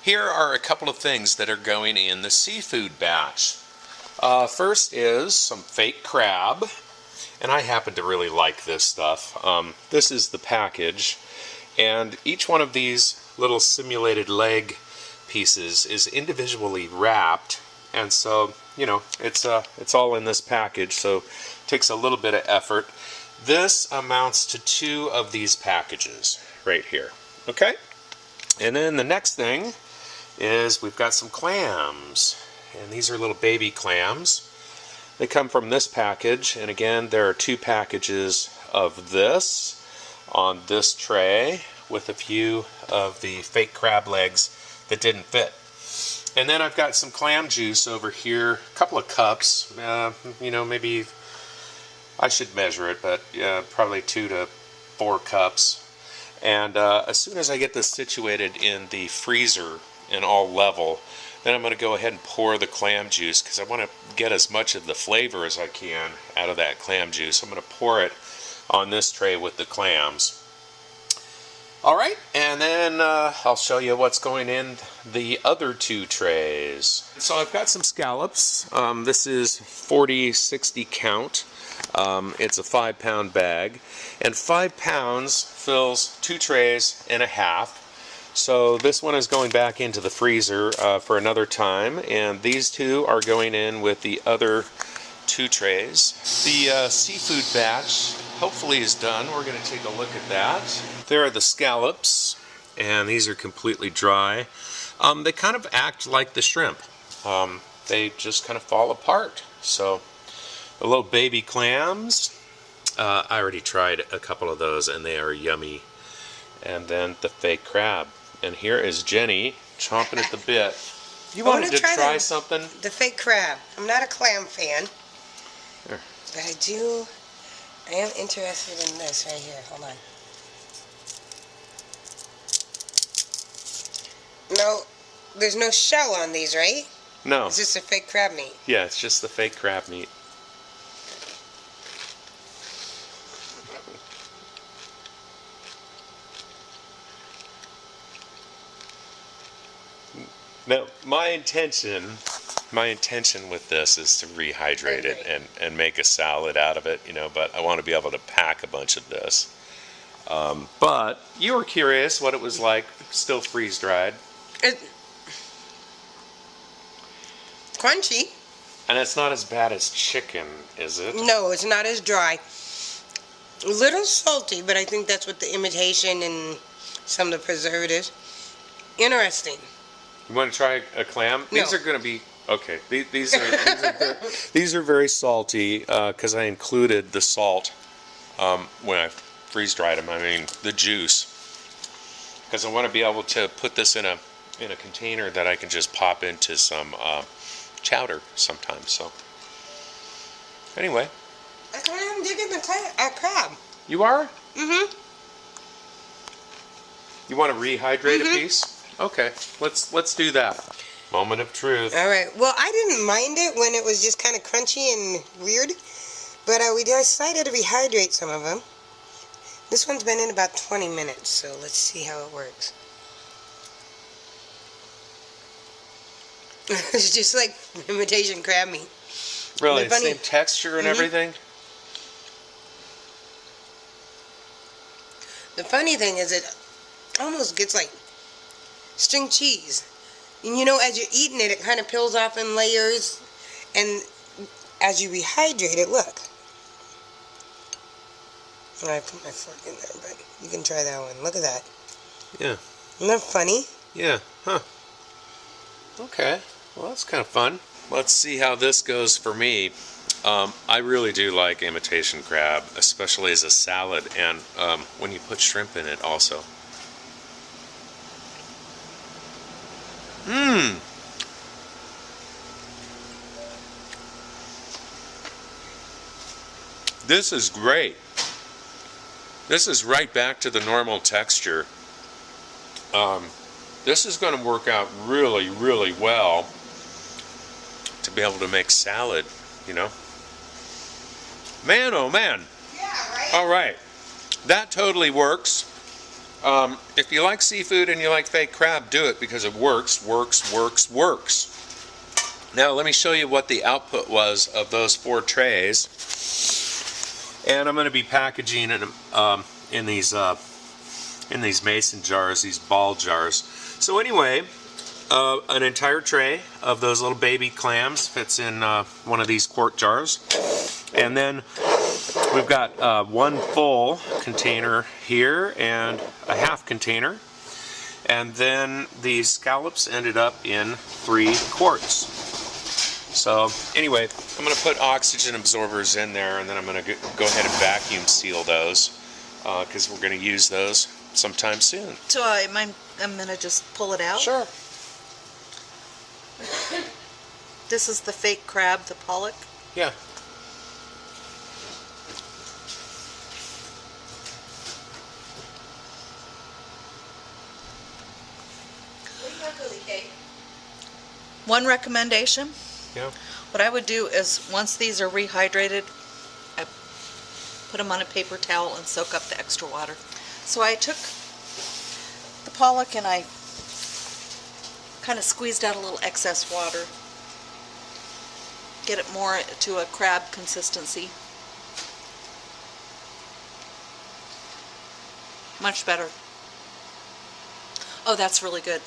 Here are a couple of things that are going in the seafood batch. First is some fake crab, and I happen to really like this stuff. This is the package, and each one of these little simulated leg pieces is individually wrapped, and so, you know, it's all in this package, so it takes a little bit of effort. This amounts to 2 of these packages right here. Okay? And then the next thing is we've got some clams, and these are little baby clams. They come from this package, and again there are 2 packages of this on this tray with a few of the fake crab legs that didn't fit. And then I've got some clam juice over here, a couple of cups, you know, maybe I should measure it, but probably 2 to 4 cups. And as soon as I get this situated in the freezer and all level, then I'm going to go ahead and pour the clam juice, because I want to get as much of the flavor as I can out of that clam juice. I'm going to pour it on this tray with the clams. Alright, and then I'll show you what's going in the other 2 trays. So I've got some scallops. This is 40-60 count. It's a 5-pound bag, and 5 pounds fills 2 trays and a half. So this one is going back into the freezer for another time, and these 2 are going in with the other 2 trays. The seafood batch hopefully is done. We're going to take a look at that. There are the scallops, and these are completely dry. They kind of act like the shrimp. They just kind of fall apart. So the little baby clams, I already tried a couple of those, and they are yummy. And then the fake crab. And here is Jenny chomping at the bit. You wanted to try something? The fake crab. I'm not a clam fan. Here. But I am interested in this right here. Hold on. No, there's no shell on these, right? No. It's just a fake crab meat. Yeah, it's just the fake crab meat. Now, my intention with this is to rehydrate it and make a salad out of it, you know, but I want to be able to pack a bunch of this. But you were curious what it was like, still freeze-dried. Crunchy. And it's not as bad as chicken, is it? No, it's not as dry. A little salty, but I think that's with the imitation and some of the preservatives. Interesting. You want to try a clam? No. These are going to be okay. These are very salty because I included the salt when I freeze dried them. I mean the juice, because I want to be able to put this in a container that I can just pop into some chowder sometimes. So anyway, I'm digging the crab. You are? Mm-hmm. You want to rehydrate a piece? Okay, let's do that. Moment of truth. All right. Well, I didn't mind it when it was just kind of crunchy and weird, but we decided to rehydrate some of them. This one's been in about 20 minutes, so let's see how it works. It's just like imitation crab meat. Really, same texture and everything? The funny thing is it almost gets like string cheese. And you know, as you're eating it, it kind of peels off in layers. And as you rehydrate it, look. I put my fork in there, but you can try that one. Look at that. Yeah. Isn't that funny? Yeah. Huh. Okay. Well, that's kind of fun. Let's see how this goes for me. I really do like imitation crab, especially as a salad, and when you put shrimp in it also. Mmm. This is great. This is right back to the normal texture. This is going to work out really, really well to be able to make salad, you know. Man, oh man. Yeah, right? All right. That totally works. If you like seafood and you like fake crab, do it because it works. Now let me show you what the output was of those 4 trays. And I'm going to be packaging it in these mason jars, these ball jars. So anyway, an entire tray of those little baby clams fits in one of these quart jars. And then we've got 1 full container here and a half container. And then these scallops ended up in 3 quarts. So anyway, I'm going to put oxygen absorbers in there, and then I'm going to go ahead and vacuum seal those because we're going to use those sometime soon. So I'm going to just pull it out? Sure. This is the fake crab, the pollock? Yeah. One recommendation? Yeah. What I would do is, once these are rehydrated, I put them on a paper towel and soak up the extra water. So I took the pollock and I kind of squeezed out a little excess water. Get it more to a crab consistency. Much better. Oh, that's really good.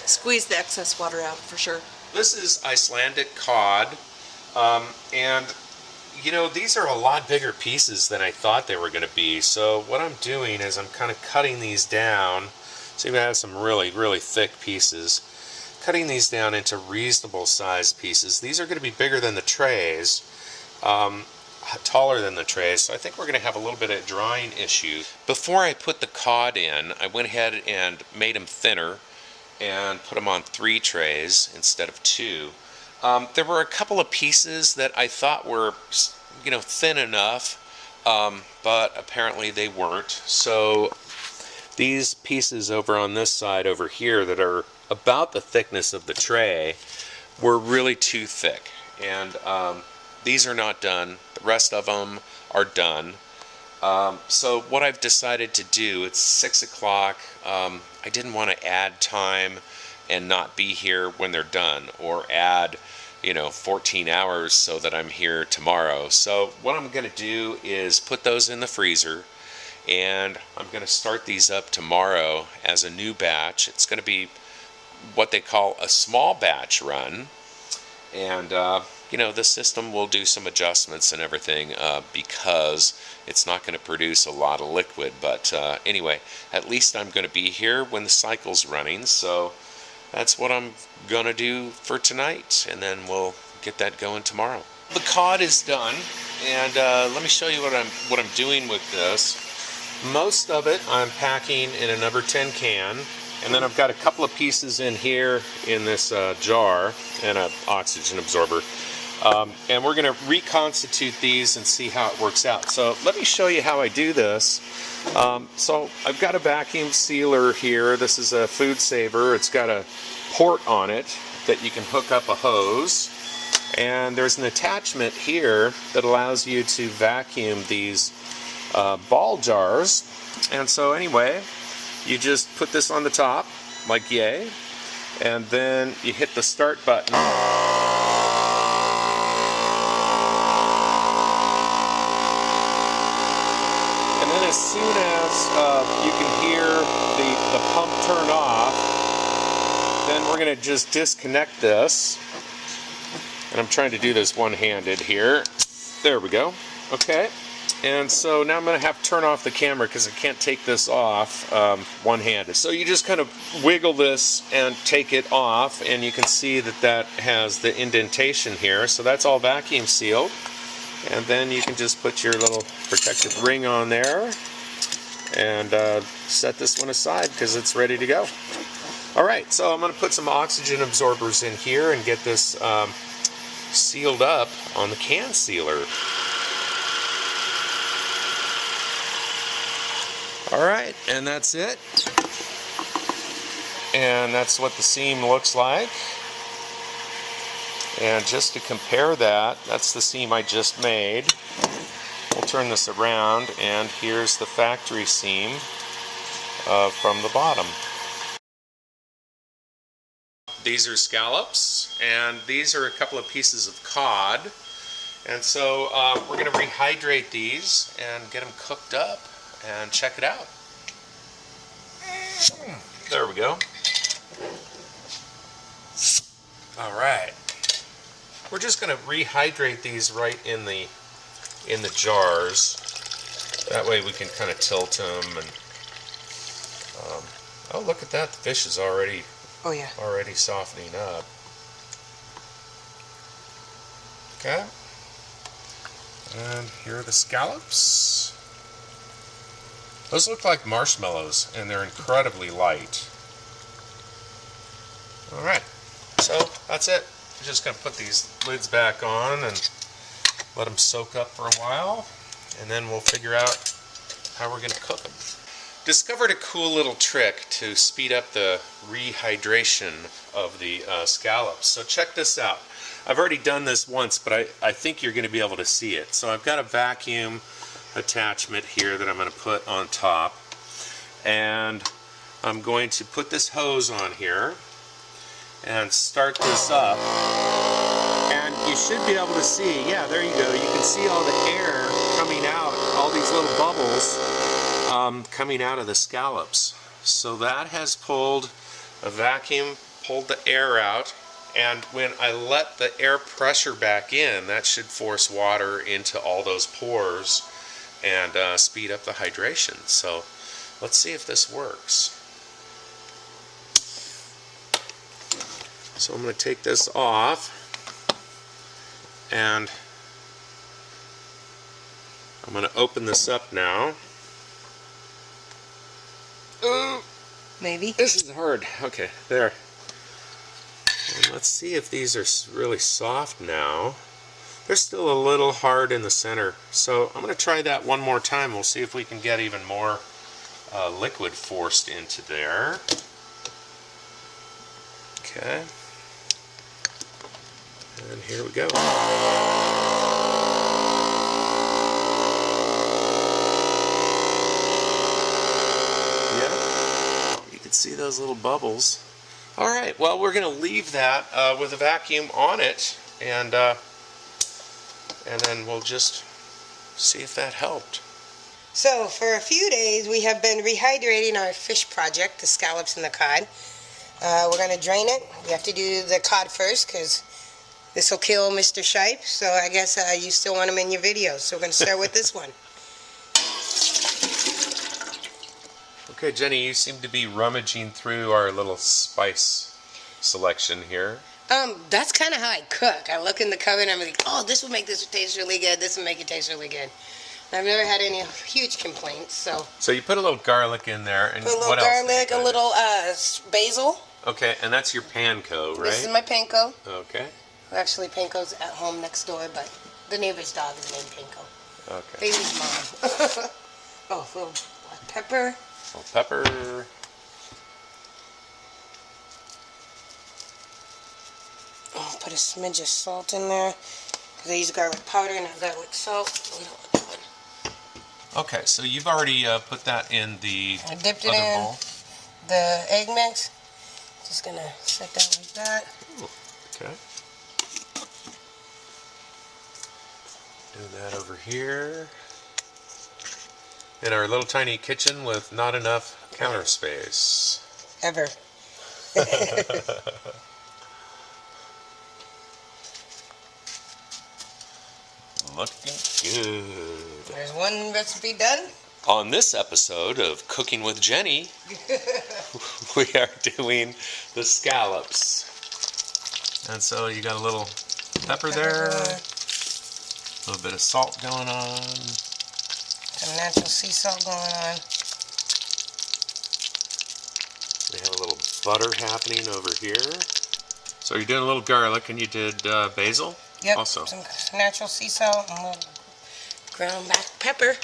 Squeeze the excess water out for sure. This is Icelandic cod, and you know, these are a lot bigger pieces than I thought they were going to be. So what I'm doing is I'm kind of cutting these down. So you have some really thick pieces. Cutting these down into reasonable sized pieces. These are going to be bigger than the trays, taller than the trays, so I think we're going to have a little bit of drying issue. Before I put the cod in, I went ahead and made them thinner and put them on 3 trays instead of 2. There were a couple of pieces that I thought were, you know, thin enough, but apparently they weren't. So these pieces over on this side over here that are about the thickness of the tray were really too thick, and these are not done. The rest of them are done. So what I've decided to do, it's 6 o'clock, I didn't want to add time and not be here when they're done, or add, you know, 14 hours so that I'm here tomorrow. So what I'm going to do is put those in the freezer, and I'm going to start these up tomorrow as a new batch. It's going to be what they call a small batch run, and you know, the system will do some adjustments and everything because it's not going to produce a lot of liquid. But anyway, at least I'm going to be here when the cycle's running, so that's what I'm going to do for tonight, and then we'll get that going tomorrow. The cod is done, and let me show you what I'm doing with this. Most of it I'm packing in a number 10 can, and then I've got a couple of pieces in here in this jar and an oxygen absorber. And we're going to reconstitute these and see how it works out. So let me show you how I do this. So I've got a vacuum sealer here. This is a food saver. It's got a port on it that you can hook up a hose. And there's an attachment here that allows you to vacuum these ball jars. And so anyway, you just put this on the top, like yay, and then you hit the start button. As soon as you can hear the pump turn off, then we're going to just disconnect this. And I'm trying to do this one-handed here. There we go. Okay. And so now I'm going to have to turn off the camera because I can't take this off one-handed. So you just kind of wiggle this and take it off, and you can see that that has the indentation here. So that's all vacuum sealed. And then you can just put your little protective ring on there and set this one aside because it's ready to go. Alright, so I'm going to put some oxygen absorbers in here and get this sealed up on the can sealer. Alright, and that's it. And that's what the seam looks like. And just to compare that, that's the seam I just made. We'll turn this around, and here's the factory seam. from the bottom. These are scallops, and these are a couple of pieces of cod. And so we're going to rehydrate these and get them cooked up and check it out. There we go. All right. We're just going to rehydrate these right in the jars. That way we can kind of tilt them. And oh, look at that! The fish is already softening up. Okay. And here are the scallops. Those look like marshmallows, and they're incredibly light. All right. So that's it. I'm just going to put these lids back on and let them soak up for a while, and then we'll figure out how we're going to cook them. Discovered a cool little trick to speed up the rehydration of the scallops. So check this out. I've already done this once, but I think you're going to be able to see it. So I've got a vacuum attachment here that I'm going to put on top, and I'm going to put this hose on here and start this up, and you should be able to see, yeah, there you go, you can see all the air coming out, all these little bubbles coming out of the scallops. So that has pulled, a vacuum pulled the air out, and when I let the air pressure back in, that should force water into all those pores and speed up the hydration. So let's see if this works. So I'm going to take this off, and I'm going to open this up now. Ooh, Maybe. this is hard. Okay, there. And let's see if these are really soft now. They're still a little hard in the center. So I'm going to try that one more time. We'll see if we can get even more liquid forced into there. Okay. And here we go. Yeah, you can see those little bubbles. All right, well, we're going to leave that with a vacuum on it, and then we'll just see if that helped. So for a few days we have been rehydrating our fish project, the scallops and the cod. We're going to drain it. We have to do the cod first because this will kill Mr. Shipe, so I guess you still want him in your videos. So we're going to start with this one. Okay, Jenny, you seem to be rummaging through our little spice selection here. That's kind of how I cook. I look in the cupboard and I'm like, oh, this will make this taste really good. This will make it taste really good. And I've never had any huge complaints. So you put a little garlic in there, and put a little what else? garlic, a little basil. Okay, and that's your panko, right? This is my panko. Okay. Actually, Panko's at home next door, but the neighbor's dog is named Panko. Okay. Baby's mom. Oh, a little black pepper. A little pepper. Oh, put a smidge of salt in there. Because I use garlic powder and not garlic salt. We don't want that one. Okay, so you've already put that in the I dipped it other in bowl. the egg mix. Just going to set that like that. Ooh, okay. Do that over here. In our little tiny kitchen with not enough counter space. Ever. Looking good. There's one recipe done. On this episode of Cooking with Jenny, we are doing the scallops. And so you got a little pepper there, a little bit of salt going on. Some natural sea salt going on. We have a little butter happening over here. So you're doing a little garlic, and you did basil? Yep, Also. some natural sea salt and a little ground black pepper.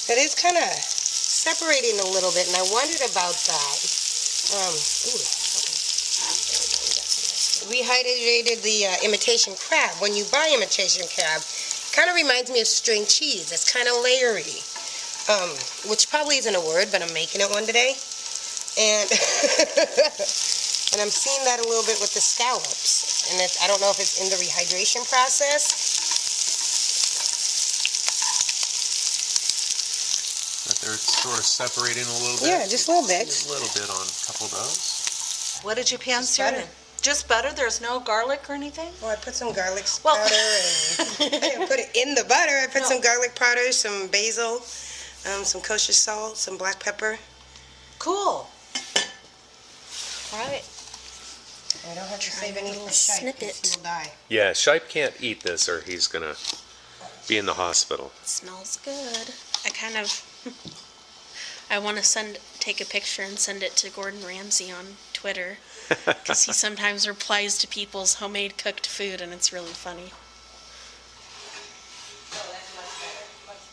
It is kind of separating a little bit, and I wondered about that. Rehydrated the imitation crab. When you buy imitation crab, it Kind of reminds me of string cheese. It's kind of layery, which probably isn't a word, but I'm making it one today. And and I'm seeing that a little bit with the scallops. And I don't know if it's in the rehydration process. But they're sort of separating a little bit. Yeah, just a little bit. A little bit on a couple of those. What did you pan Just sear? butter. Just butter? There's no garlic or anything? Oh, I put some garlic Well- powder and I didn't put it in the butter. I put No. some garlic powder, some basil, some kosher salt, some black pepper. Cool. All right. I don't have to Try save a any little for Shipe snippet. because he will die. Yeah, Shipe can't eat this or he's going to be in the hospital. It smells good. I want to take a picture and send it to Gordon Ramsay on Twitter because he sometimes replies to people's homemade cooked food and it's really funny. Oh, that's much better. Much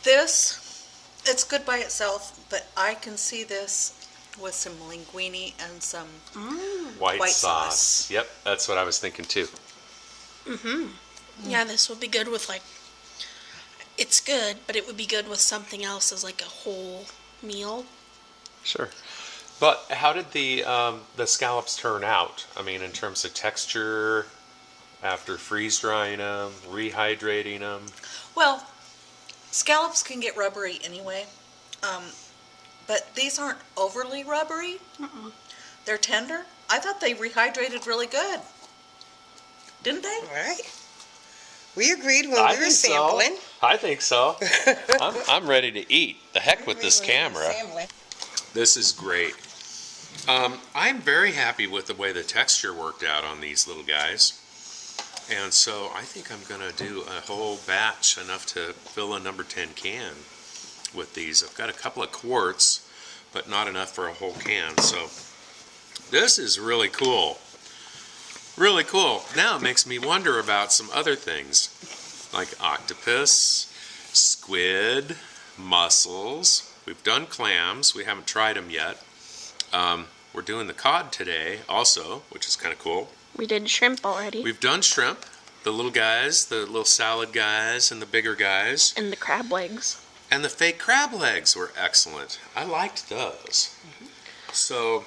better. This, it's good by itself, but I can see this with some linguine and some White White sauce. sauce. Yep, that's what I was thinking too. Yeah, this would be good with it's good, but it would be good with something else as like a whole meal. Sure. But how did the scallops turn out? I mean, in terms of texture, after freeze drying them, rehydrating them. Well, scallops can get rubbery anyway, but these aren't overly rubbery. They're tender. I thought they rehydrated really good. Didn't they? All right. We agreed when we were sampling. I think so. I'm ready to eat. The heck with this camera. Sampling. This is great. I'm very happy with the way the texture worked out on these little guys. And so I think I'm going to do a whole batch, enough to fill a number 10 can with these. I've got a couple of quarts, but not enough for a whole can. So this is really cool. Really cool. Now it makes me wonder about some other things, like octopus, squid, mussels. We've done clams. We haven't tried them yet. We're doing the cod today also, which is kind of cool. We did shrimp already. We've done shrimp, the little guys, the little salad guys, and the bigger guys. And the crab legs. And the fake crab legs were excellent. I liked those. So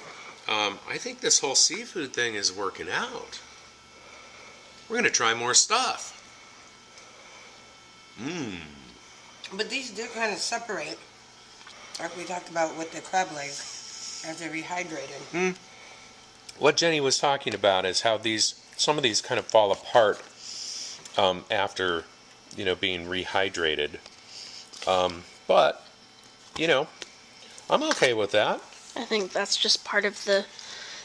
I think this whole seafood thing is working out. We're going to try more stuff. But these do kind of separate, like we talked about with the crab legs, as they're rehydrated. What Jenny was talking about is how some of these kind of fall apart after, being rehydrated. But, I'm okay with that. I think that's just part of the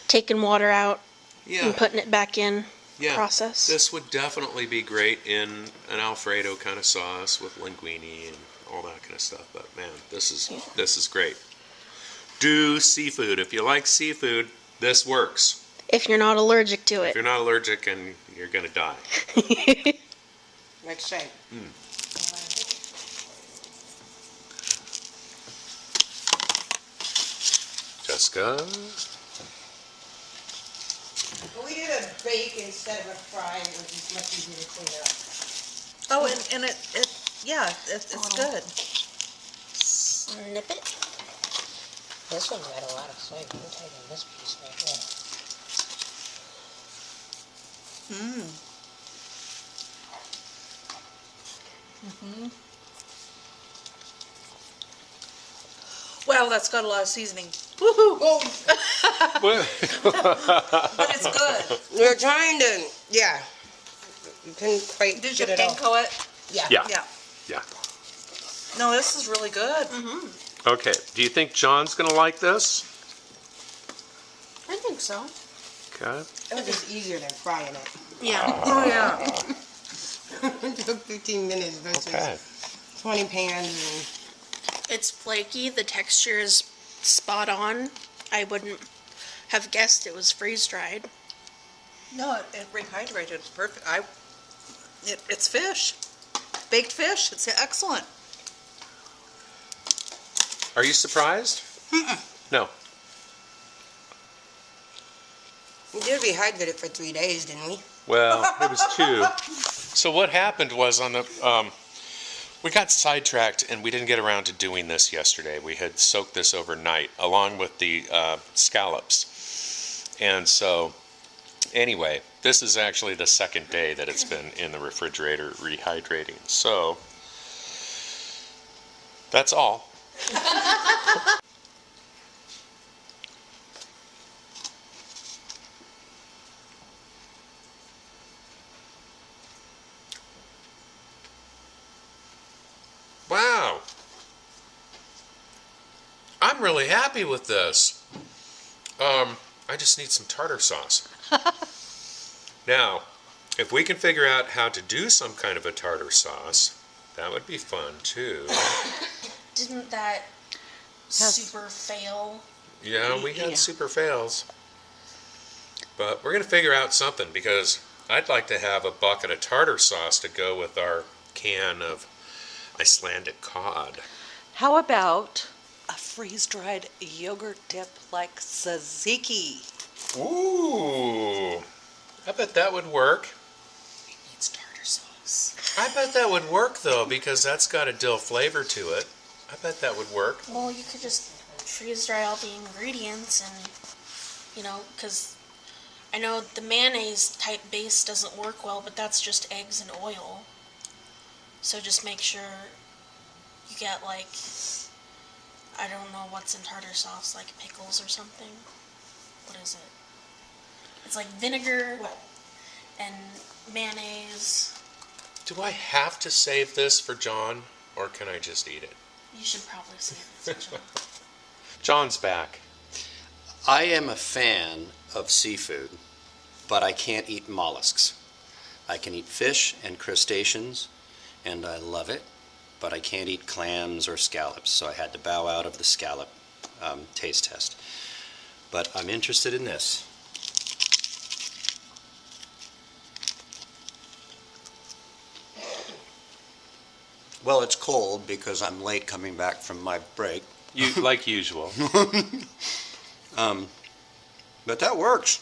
taking water out and putting it back in process. This would definitely be great in an Alfredo kind of sauce with linguine and all that kind of stuff. But man, this is great. Do seafood. If you like seafood, this works. If you're not allergic to If it. you're not allergic, and you're gonna die. Like Shipe. Jessica. But we did a bake instead of a fry. It was just much easier to clean up. Oh, and it's good. Snip it. This one's got a lot of flavor. I'm taking this piece right here. Wow, that's got a lot of seasoning. Woohoo! But it's good. We're trying to, we couldn't quite Did you get it all. panko it? Yeah. Yeah. Yeah. No, this is really good. Okay. Do you think John's gonna like this? I think so. Okay. It was just easier than frying it. Yeah. Oh, yeah. It took 15 minutes versus Okay. 20 pans. It's flaky. The texture is spot on. I wouldn't have guessed it was freeze dried. No, it rehydrated. It's perfect. It's fish. Baked fish. It's excellent. Are you surprised? No. We did rehydrate it for 3 days, didn't we? Well, it was 2. So what happened was on the we got sidetracked and we didn't get around to doing this yesterday. We had soaked this overnight along with the scallops. And so anyway, this is actually the second day that it's been in the refrigerator rehydrating. So that's all. Wow. I'm really happy with this. I just need some tartar sauce. Now, if we can figure out how to do some kind of a tartar sauce, that would be fun too. Didn't that super fail? Yeah, we had Yeah. super fails. But we're going to figure out something because I'd like to have a bucket of tartar sauce to go with our can of Icelandic cod. How about a freeze-dried yogurt dip like tzatziki? Ooh, I bet that would work. It needs tartar sauce. I bet that would work though because that's got a dill flavor to it. I bet that would work. Well, you could just freeze dry all the ingredients and, because I know the mayonnaise type base doesn't work well, but that's just eggs and oil. So just make sure you get I don't know what's in tartar sauce, like pickles or something. What is it? It's like vinegar and mayonnaise. Do I have to save this for John or can I just eat it? You should probably save it, John. John's back. I am a fan of seafood, but I can't eat mollusks. I can eat fish and crustaceans, and I love it, but I can't eat clams or scallops, so I had to bow out of the scallop taste test. But I'm interested in this. Well, it's cold because I'm late coming back from my break, You like usual. but that works.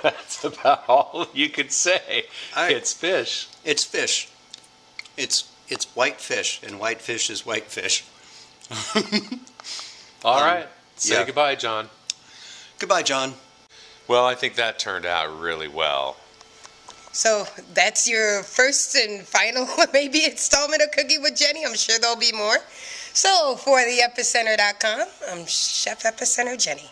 That's about all you could say. It's fish. It's fish. It's white fish, and white fish is white fish. All right. Say yeah. goodbye, John. Goodbye, John. Well, I think that turned out really well. So that's your first and final, maybe, installment of Cooking with Jenny. I'm sure there'll be more. So for the Epicenter.com, I'm Chef Epicenter Jenny.